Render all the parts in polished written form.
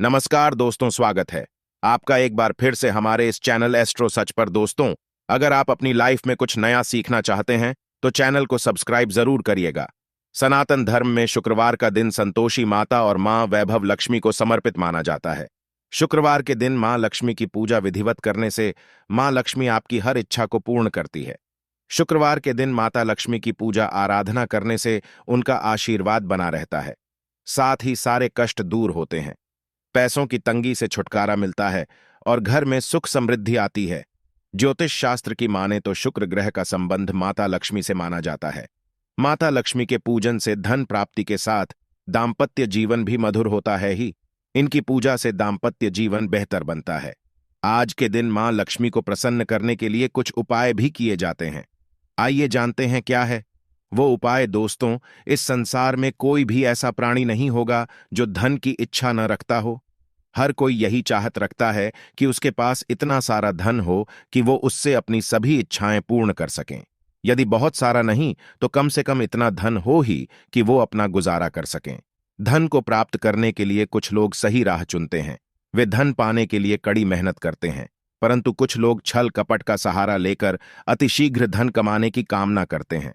नमस्कार दोस्तों, स्वागत है आपका एक बार फिर से हमारे इस चैनल एस्ट्रो सच पर। दोस्तों, अगर आप अपनी लाइफ में कुछ नया सीखना चाहते हैं तो चैनल को सब्सक्राइब जरूर करिएगा। सनातन धर्म में शुक्रवार का दिन संतोषी माता और मां वैभव लक्ष्मी को समर्पित माना जाता है। शुक्रवार के दिन मां लक्ष्मी की पूजा विधिवत करने से मां लक्ष्मी आपकी हर इच्छा को पूर्ण करती है। शुक्रवार के दिन माता लक्ष्मी की पूजा आराधना करने से उनका आशीर्वाद बना रहता है, साथ ही सारे कष्ट दूर होते हैं, पैसों की तंगी से छुटकारा मिलता है और घर में सुख समृद्धि आती है। ज्योतिष शास्त्र की माने तो शुक्र ग्रह का संबंध माता लक्ष्मी से माना जाता है। माता लक्ष्मी के पूजन से धन प्राप्ति के साथ दाम्पत्य जीवन भी मधुर होता है ही। इनकी पूजा से दाम्पत्य जीवन बेहतर बनता है। आज के दिन मां लक्ष्मी को प्रसन्न करने के लिए कुछ उपाय भी किए जाते हैं। आइए जानते हैं क्या है वो उपाय। दोस्तों, इस संसार में कोई भी ऐसा प्राणी नहीं होगा जो धन की इच्छा न रखता हो। हर कोई यही चाहत रखता है कि उसके पास इतना सारा धन हो कि वो उससे अपनी सभी इच्छाएं पूर्ण कर सकें। यदि बहुत सारा नहीं तो कम से कम इतना धन हो ही कि वो अपना गुजारा कर सकें। धन को प्राप्त करने के लिए कुछ लोग सही राह चुनते हैं। वे धन पाने के लिए कड़ी मेहनत करते हैं, परंतु कुछ लोग छल कपट का सहारा लेकर अतिशीघ्र धन कमाने की कामना करते हैं।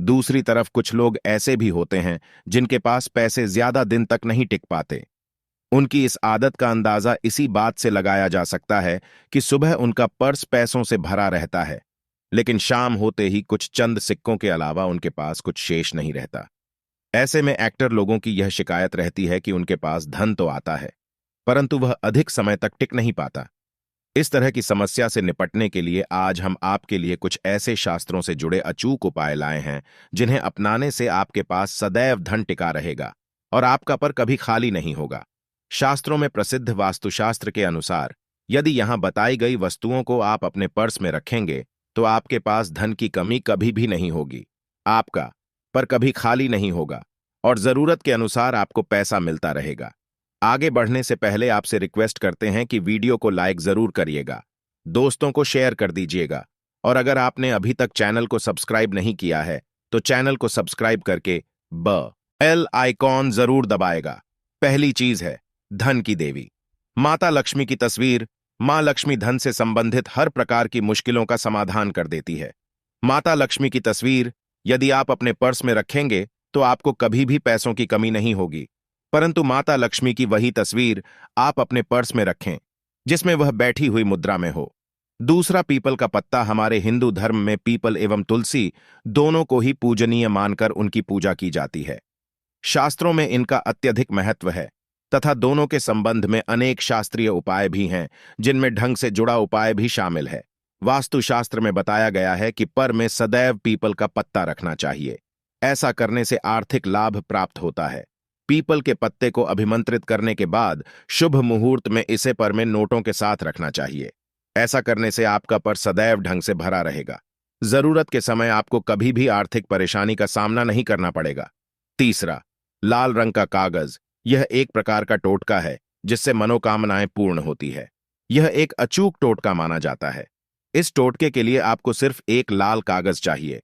दूसरी तरफ कुछ लोग ऐसे भी होते हैं जिनके पास पैसे ज्यादा दिन तक नहीं टिक पाते। उनकी इस आदत का अंदाजा इसी बात से लगाया जा सकता है कि सुबह उनका पर्स पैसों से भरा रहता है, लेकिन शाम होते ही कुछ चंद सिक्कों के अलावा उनके पास कुछ शेष नहीं रहता। ऐसे में एक्टर लोगों की यह शिकायत रहती है कि उनके पास धन तो आता है, परंतु वह अधिक समय तक टिक नहीं पाता। इस तरह की समस्या से निपटने के लिए आज हम आपके लिए कुछ ऐसे शास्त्रों से जुड़े अचूक उपाय लाए हैं जिन्हें अपनाने से आपके पास सदैव धन टिका रहेगा और आपका पर कभी खाली नहीं होगा। शास्त्रों में प्रसिद्ध वास्तुशास्त्र के अनुसार यदि यहां बताई गई वस्तुओं को आप अपने पर्स में रखेंगे तो आपके पास धन की कमी कभी भी नहीं होगी। आपका पर कभी खाली नहीं होगा और जरूरत के अनुसार आपको पैसा मिलता रहेगा। आगे बढ़ने से पहले आपसे रिक्वेस्ट करते हैं कि वीडियो को लाइक जरूर करिएगा, दोस्तों को शेयर कर दीजिएगा और अगर आपने अभी तक चैनल को सब्सक्राइब नहीं किया है तो चैनल को सब्सक्राइब करके बेल आइकॉन जरूर दबाएगा। पहली चीज है धन की देवी माता लक्ष्मी की तस्वीर। मां लक्ष्मी धन से संबंधित हर प्रकार की मुश्किलों का समाधान कर देती है। माता लक्ष्मी की तस्वीर यदि आप अपने पर्स में रखेंगे तो आपको कभी भी पैसों की कमी नहीं होगी, परंतु माता लक्ष्मी की वही तस्वीर आप अपने पर्स में रखें जिसमें वह बैठी हुई मुद्रा में हो। दूसरा, पीपल का पत्ता। हमारे हिंदू धर्म में पीपल एवं तुलसी दोनों को ही पूजनीय मानकर उनकी पूजा की जाती है। शास्त्रों में इनका अत्यधिक महत्व है तथा दोनों के संबंध में अनेक शास्त्रीय उपाय भी हैं जिनमें ढंग से जुड़ा उपाय भी शामिल है। वास्तुशास्त्र में बताया गया है कि पर में सदैव पीपल का पत्ता रखना चाहिए। ऐसा करने से आर्थिक लाभ प्राप्त होता है। पीपल के पत्ते को अभिमंत्रित करने के बाद शुभ मुहूर्त में इसे पर में नोटों के साथ रखना चाहिए। ऐसा करने से आपका पर सदैव ढंग से भरा रहेगा। जरूरत के समय आपको कभी भी आर्थिक परेशानी का सामना नहीं करना पड़ेगा। तीसरा, लाल रंग का कागज। यह एक प्रकार का टोटका है जिससे मनोकामनाएं पूर्ण होती है। यह एक अचूक टोटका माना जाता है। इस टोटके के लिए आपको सिर्फ एक लाल कागज चाहिए।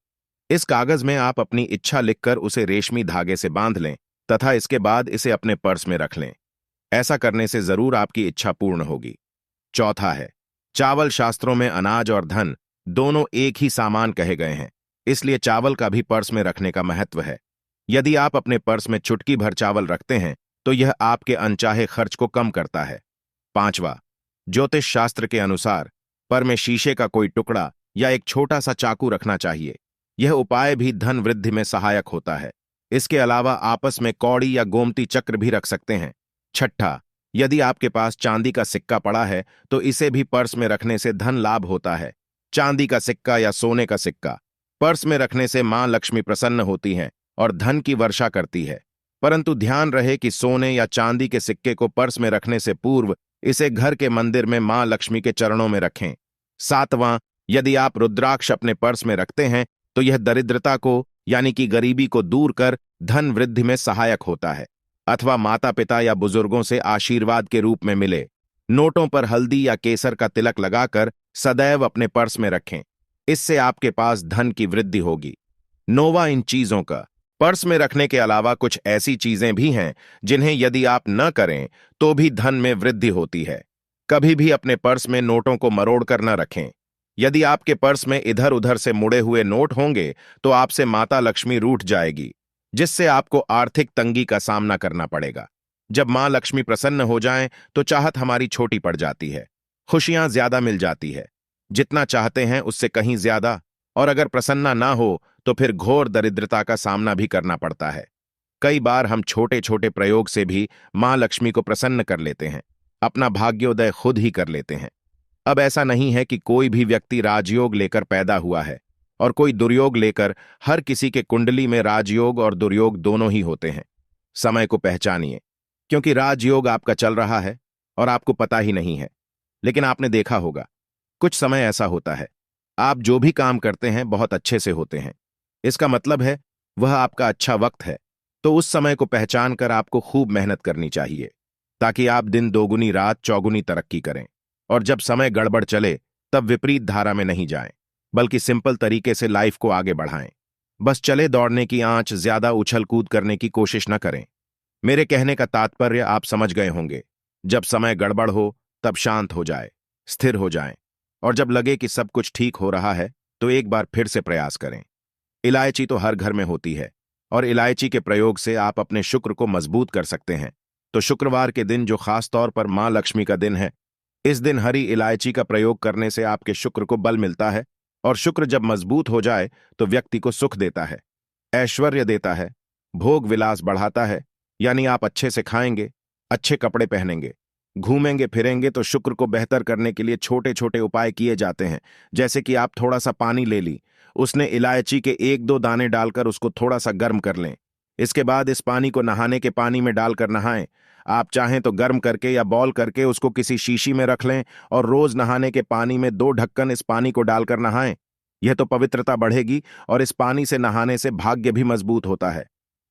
इस कागज में आप अपनी इच्छा लिखकर उसे रेशमी धागे से बांध लें तथा इसके बाद इसे अपने पर्स में रख लें। ऐसा करने से जरूर आपकी इच्छा पूर्ण होगी। चौथा है चावल। शास्त्रों में अनाज और धन दोनों एक ही सामान कहे गए हैं, इसलिए चावल का भी पर्स में रखने का महत्व है। यदि आप अपने पर्स में चुटकी भर चावल रखते हैं तो यह आपके अनचाहे खर्च को कम करता है। पांचवा, ज्योतिष शास्त्र के अनुसार पर में शीशे का कोई टुकड़ा या एक छोटा सा चाकू रखना चाहिए। यह उपाय भी धन वृद्धि में सहायक होता है। इसके अलावा आपस में कौड़ी या गोमती चक्र भी रख सकते हैं। छठा, यदि आपके पास चांदी का सिक्का पड़ा है तो इसे भी पर्स में रखने से धन लाभ होता है। चांदी का सिक्का या सोने का सिक्का पर्स में रखने से मां लक्ष्मी प्रसन्न होती हैं और धन की वर्षा करती है, परंतु ध्यान रहे कि सोने या चांदी के सिक्के को पर्स में रखने से पूर्व इसे घर के मंदिर में मां लक्ष्मी के चरणों में रखें। सातवां, यदि आप रुद्राक्ष अपने पर्स में रखते हैं तो यह दरिद्रता को यानी कि गरीबी को दूर कर धन वृद्धि में सहायक होता है अथवा माता पिता या बुजुर्गों से आशीर्वाद के रूप में मिले। नोटों पर हल्दी या केसर का तिलक लगाकर सदैव अपने पर्स में रखें। इससे आपके पास धन की वृद्धि होगी। नौवां, इन चीजों का पर्स में रखने के अलावा कुछ ऐसी चीजें भी हैं जिन्हें यदि आप न करें तो भी धन में वृद्धि होती है। कभी भी अपने पर्स में नोटों को मरोड़ कर न रखें। यदि आपके पर्स में इधर उधर से मुड़े हुए नोट होंगे तो आपसे माता लक्ष्मी रूठ जाएगी, जिससे आपको आर्थिक तंगी का सामना करना पड़ेगा। जब मां लक्ष्मी प्रसन्न हो जाएं तो चाहत हमारी छोटी पड़ जाती है, खुशियां ज्यादा मिल जाती है, जितना चाहते हैं उससे कहीं ज्यादा। और अगर प्रसन्ना ना हो तो फिर घोर दरिद्रता का सामना भी करना पड़ता है। कई बार हम छोटे छोटे प्रयोग से भी मां लक्ष्मी को प्रसन्न कर लेते हैं, अपना भाग्योदय खुद ही कर लेते हैं। अब ऐसा नहीं है कि कोई भी व्यक्ति राजयोग लेकर पैदा हुआ है और कोई दुर्योग लेकर। हर किसी के कुंडली में राजयोग और दुर्योग दोनों ही होते हैं। समय को पहचानिए, क्योंकि राजयोग आपका चल रहा है और आपको पता ही नहीं है। लेकिन आपने देखा होगा, कुछ समय ऐसा होता है, आप जो भी काम करते हैं बहुत अच्छे से होते हैं। इसका मतलब है वह आपका अच्छा वक्त है। तो उस समय को पहचान कर आपको खूब मेहनत करनी चाहिए, ताकि आप दिन दोगुनी रात चौगुनी तरक्की करें। और जब समय गड़बड़ चले तब विपरीत धारा में नहीं जाएं, बल्कि सिंपल तरीके से लाइफ को आगे बढ़ाएं। बस चले दौड़ने की आंच, ज्यादा उछल कूद करने की कोशिश न करें। मेरे कहने का तात्पर्य आप समझ गए होंगे। जब समय गड़बड़ हो तब शांत हो जाए, स्थिर हो जाएं, और जब लगे कि सब कुछ ठीक हो रहा है तो एक बार फिर से प्रयास करें। इलायची तो हर घर में होती है और इलायची के प्रयोग से आप अपने शुक्र को मजबूत कर सकते हैं। तो शुक्रवार के दिन, जो खास तौर पर मां लक्ष्मी का दिन है, इस दिन हरी इलायची का प्रयोग करने से आपके शुक्र को बल मिलता है। और शुक्र जब मजबूत हो जाए तो व्यक्ति को सुख देता है, ऐश्वर्य देता है, भोग विलास बढ़ाता है। यानी आप अच्छे से खाएंगे, अच्छे कपड़े पहनेंगे, घूमेंगे फिरेंगे। तो शुक्र को बेहतर करने के लिए छोटे छोटे उपाय किए जाते हैं। जैसे कि आप थोड़ा सा पानी ले ली, उसने इलायची के एक दो दाने डालकर उसको थोड़ा सा गर्म कर लें। इसके बाद इस पानी को नहाने के पानी में डालकर नहाएं। आप चाहें तो गर्म करके या बॉल करके उसको किसी शीशी में रख लें और रोज नहाने के पानी में 2 ढक्कन इस पानी को डालकर नहाएं। यह तो पवित्रता बढ़ेगी और इस पानी से नहाने से भाग्य भी मजबूत होता है,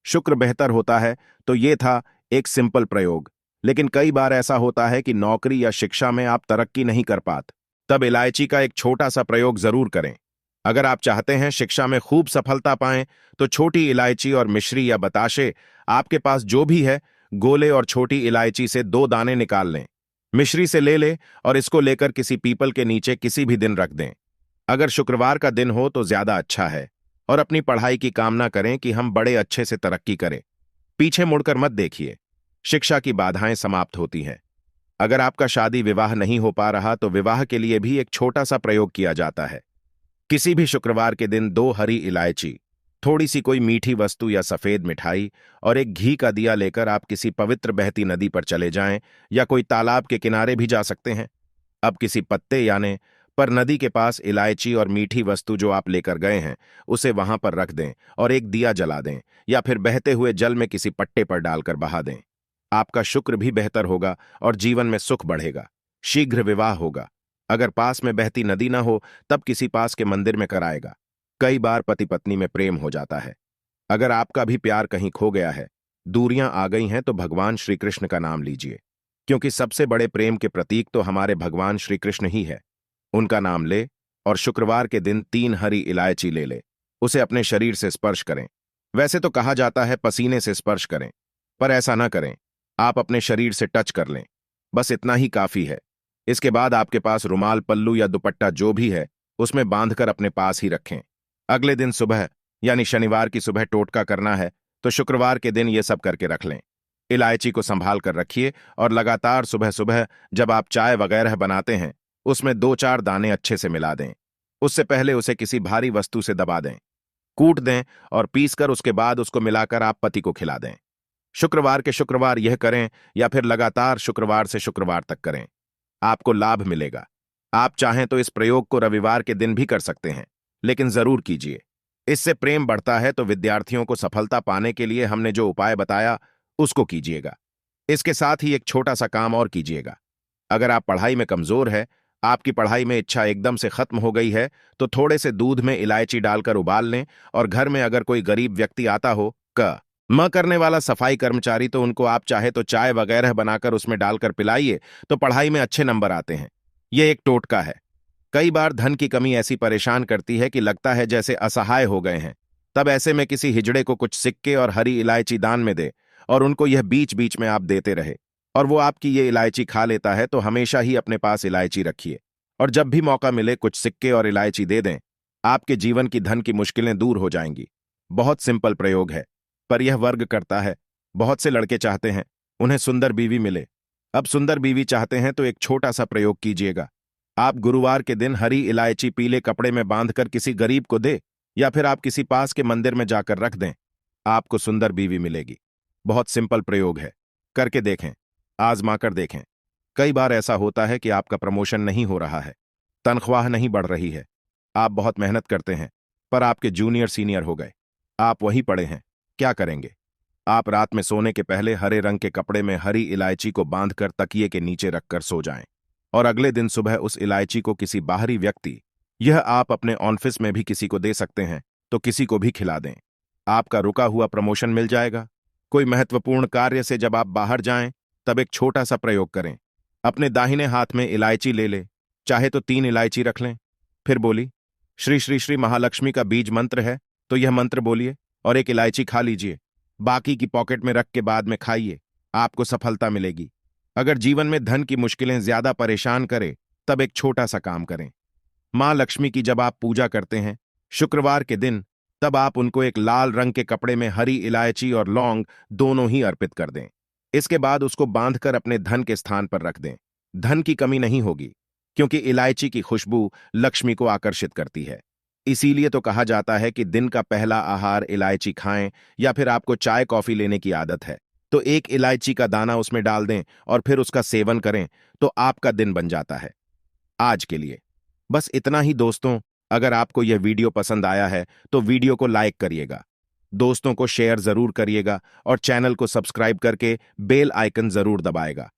शुक्र बेहतर होता है। तो ये था एक सिंपल प्रयोग। लेकिन कई बार ऐसा होता है कि नौकरी या शिक्षा में आप तरक्की नहीं कर पाते, तब इलायची का एक छोटा सा प्रयोग जरूर करें। अगर आप चाहते हैं शिक्षा में खूब सफलता पाएं तो छोटी इलायची और मिश्री या बताशे, आपके पास जो भी है, गोले और छोटी इलायची से 2 दाने निकाल लें, मिश्री से ले लें और इसको लेकर किसी पीपल के नीचे किसी भी दिन रख दें। अगर शुक्रवार का दिन हो तो ज्यादा अच्छा है। और अपनी पढ़ाई की कामना करें कि हम बड़े अच्छे से तरक्की करें। पीछे मुड़कर मत देखिए, शिक्षा की बाधाएं समाप्त होती हैं। अगर आपका शादी विवाह नहीं हो पा रहा तो विवाह के लिए भी एक छोटा सा प्रयोग किया जाता है। किसी भी शुक्रवार के दिन 2 हरी इलायची, थोड़ी सी कोई मीठी वस्तु या सफेद मिठाई और एक घी का दिया लेकर आप किसी पवित्र बहती नदी पर चले जाएं, या कोई तालाब के किनारे भी जा सकते हैं। अब किसी पत्ते यानी पर नदी के पास इलायची और मीठी वस्तु जो आप लेकर गए हैं उसे वहां पर रख दें और एक दिया जला दें, या फिर बहते हुए जल में किसी पट्टे पर डालकर बहा दें। आपका शुक्र भी बेहतर होगा और जीवन में सुख बढ़ेगा। शीघ्र विवाह होगा। अगर पास में बहती नदी ना हो तब किसी पास के मंदिर में कराएगा। कई बार पति पत्नी में प्रेम हो जाता है। अगर आपका भी प्यार कहीं खो गया है, दूरियां आ गई हैं, तो भगवान श्री कृष्ण का नाम लीजिए, क्योंकि सबसे बड़े प्रेम के प्रतीक तो हमारे भगवान श्री कृष्ण ही है। उनका नाम ले और शुक्रवार के दिन 3 हरी इलायची ले ले, उसे अपने शरीर से स्पर्श करें। वैसे तो कहा जाता है पसीने से स्पर्श करें, पर ऐसा ना करें, आप अपने शरीर से टच कर लें, बस इतना ही काफी है। इसके बाद आपके पास रुमाल, पल्लू या दुपट्टा जो भी है उसमें बांधकर अपने पास ही रखें। अगले दिन सुबह यानी शनिवार की सुबह टोटका करना है, तो शुक्रवार के दिन ये सब करके रख लें। इलायची को संभाल कर रखिए और लगातार सुबह सुबह जब आप चाय वगैरह बनाते हैं उसमें 2-4 दाने अच्छे से मिला दें। उससे पहले उसे किसी भारी वस्तु से दबा दें, कूट दें और पीसकर उसके बाद उसको मिलाकर आप पति को खिला दें। शुक्रवार के शुक्रवार यह करें या फिर लगातार शुक्रवार से शुक्रवार तक करें, आपको लाभ मिलेगा। आप चाहें तो इस प्रयोग को रविवार के दिन भी कर सकते हैं, लेकिन जरूर कीजिए। इससे प्रेम बढ़ता है। तो विद्यार्थियों को सफलता पाने के लिए हमने जो उपाय बताया उसको कीजिएगा। इसके साथ ही एक छोटा सा काम और कीजिएगा। अगर आप पढ़ाई में कमजोर है, आपकी पढ़ाई में इच्छा एकदम से खत्म हो गई है, तो थोड़े से दूध में इलायची डालकर उबाल लें और घर में अगर कोई गरीब व्यक्ति आता हो, म करने वाला सफाई कर्मचारी, तो उनको आप चाहे तो चाय वगैरह बनाकर उसमें डालकर पिलाइए, तो पढ़ाई में अच्छे नंबर आते हैं। यह एक टोटका है। कई बार धन की कमी ऐसी परेशान करती है कि लगता है जैसे असहाय हो गए हैं। तब ऐसे में किसी हिजड़े को कुछ सिक्के और हरी इलायची दान में दे और उनको यह बीच बीच में आप देते रहे और वो आपकी ये इलायची खा लेता है, तो हमेशा ही अपने पास इलायची रखिए और जब भी मौका मिले कुछ सिक्के और इलायची दे दें। आपके जीवन की धन की मुश्किलें दूर हो जाएंगी। बहुत सिंपल प्रयोग है, पर यह वर्ग करता है। बहुत से लड़के चाहते हैं उन्हें सुंदर बीवी मिले। अब सुंदर बीवी चाहते हैं तो एक छोटा सा प्रयोग कीजिएगा। आप गुरुवार के दिन हरी इलायची पीले कपड़े में बांधकर किसी गरीब को दे या फिर आप किसी पास के मंदिर में जाकर रख दें। आपको सुंदर बीवी मिलेगी। बहुत सिंपल प्रयोग है, करके देखें, आजमा कर देखें। कई बार ऐसा होता है कि आपका प्रमोशन नहीं हो रहा है, तनख्वाह नहीं बढ़ रही है, आप बहुत मेहनत करते हैं पर आपके जूनियर सीनियर हो गए, आप वहीं पड़े हैं। क्या करेंगे? आप रात में सोने के पहले हरे रंग के कपड़े में हरी इलायची को बांधकर तकिए के नीचे रखकर सो जाएं और अगले दिन सुबह उस इलायची को किसी बाहरी व्यक्ति, यह आप अपने ऑफिस में भी किसी को दे सकते हैं, तो किसी को भी खिला दें। आपका रुका हुआ प्रमोशन मिल जाएगा। कोई महत्वपूर्ण कार्य से जब आप बाहर जाएं तब एक छोटा सा प्रयोग करें। अपने दाहिने हाथ में इलायची ले ले, चाहे तो 3 इलायची रख लें। फिर बोली, श्री श्री श्री महालक्ष्मी का बीज मंत्र है तो यह मंत्र बोलिए और एक इलायची खा लीजिए। बाकी की पॉकेट में रख के बाद में खाइए, आपको सफलता मिलेगी। अगर जीवन में धन की मुश्किलें ज्यादा परेशान करें तब एक छोटा सा काम करें। मां लक्ष्मी की जब आप पूजा करते हैं शुक्रवार के दिन, तब आप उनको एक लाल रंग के कपड़े में हरी इलायची और लौंग दोनों ही अर्पित कर दें। इसके बाद उसको बांधकर अपने धन के स्थान पर रख दें। धन की कमी नहीं होगी, क्योंकि इलायची की खुशबू लक्ष्मी को आकर्षित करती है। इसीलिए तो कहा जाता है कि दिन का पहला आहार इलायची खाएं, या फिर आपको चाय कॉफी लेने की आदत है तो एक इलायची का दाना उसमें डाल दें और फिर उसका सेवन करें तो आपका दिन बन जाता है। आज के लिए बस इतना ही दोस्तों। अगर आपको यह वीडियो पसंद आया है तो वीडियो को लाइक करिएगा, दोस्तों को शेयर जरूर करिएगा और चैनल को सब्सक्राइब करके बेल आइकन जरूर दबाएगा।